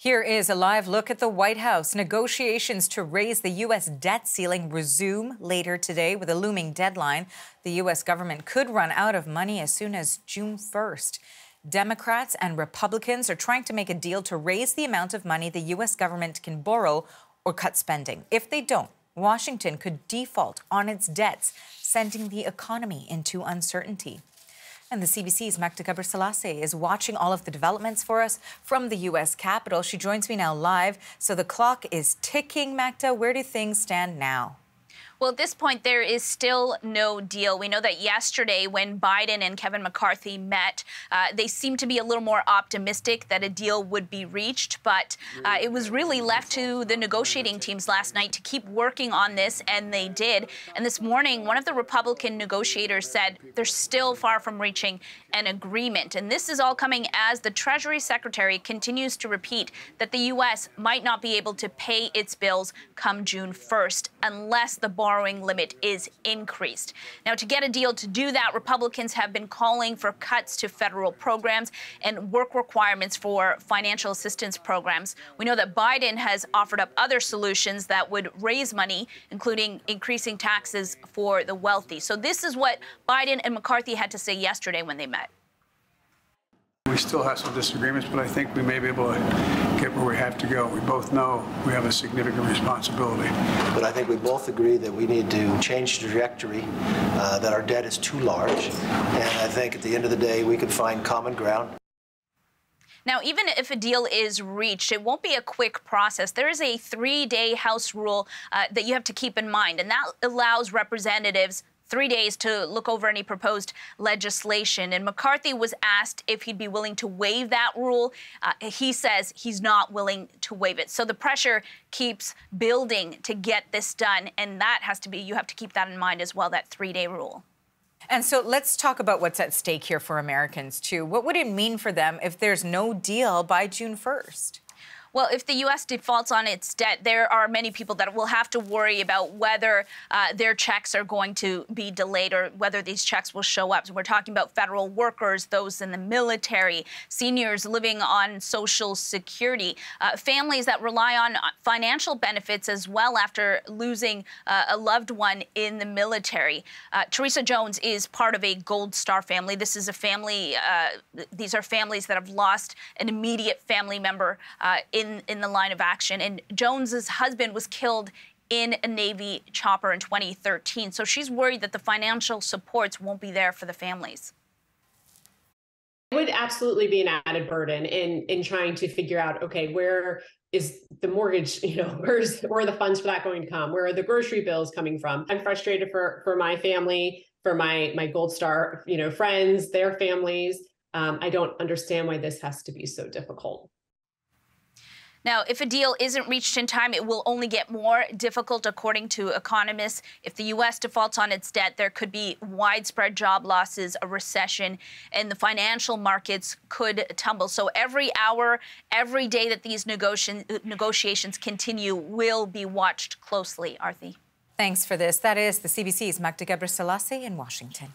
Here is a live look at the White House. Negotiations to raise the U.S. debt ceiling resume later today with a looming deadline. The U.S. government could run out of money as soon as June 1st. Democrats and Republicans are trying to make a deal to raise the amount of money the U.S. government can borrow or cut spending. If they don't, Washington could default on its debts, sending the economy into uncertainty. And the CBC's Magda Gabriselassie is watching all of the developments for us from the U.S. Capitol. She joins me now live. So the clock is ticking. Magda, where do things stand now? Well, at this point, there is still no deal. We know that yesterday when Biden and Kevin McCarthy met, they seemed to be a little more optimistic that a deal would be reached. But it was really left to the negotiating teams last night to keep working on this, and they did. And this morning, one of the Republican negotiators said they're still far from reaching an agreement. And this is all coming as the Treasury Secretary continues to repeat that the U.S. might not be able to pay its bills come June 1st unless the borrowing limit is increased. Now, to get a deal to do that, Republicans have been calling for cuts to federal programs and work requirements for financial assistance programs. We know that Biden has offered up other solutions that would raise money, including increasing taxes for the wealthy. So this is what Biden and McCarthy had to say yesterday when they met. We still have some disagreements, but I think we may be able to get where we have to go. We both know we have a significant responsibility. But I think we both agree that we need to change the trajectory, that our debt is too large, and I think at the end of the day we can find common ground. Now, even if a deal is reached, it won't be a quick process. There is a 3-day House rule that you have to keep in mind, and that allows representatives 3 days to look over any proposed legislation. And McCarthy was asked if he'd be willing to waive that rule. He says he's not willing to waive it. So the pressure keeps building to get this done. And that has to be, you have to keep that in mind as well, that 3-day rule. And so let's talk about what's at stake here for Americans, too. What would it mean for them if there's no deal by June 1st? Well, if the U.S. defaults on its debt, there are many people that will have to worry about whether their checks are going to be delayed or whether these checks will show up. So we're talking about federal workers, those in the military, seniors living on Social Security, families that rely on financial benefits as well after losing a loved one in the military. Teresa Jones is part of a Gold Star family. This is a family, these are families that have lost an immediate family member in the line of action. And Jones's husband was killed in a Navy chopper in 2013. So she's worried that the financial supports won't be there for the families. It would absolutely be an added burden in trying to figure out, okay, where is the mortgage, where are the funds for that going to come? Where are the grocery bills coming from? I'm frustrated for my family, for my Gold Star, friends, their families. I don't understand why this has to be so difficult. Now, if a deal isn't reached in time, it will only get more difficult, according to economists. If the U.S. defaults on its debt, there could be widespread job losses, a recession, and the financial markets could tumble. So every hour, every day that these negotiations continue will be watched closely. Arthi. Thanks for this. That is the CBC's Magda Gabriselassie in Washington.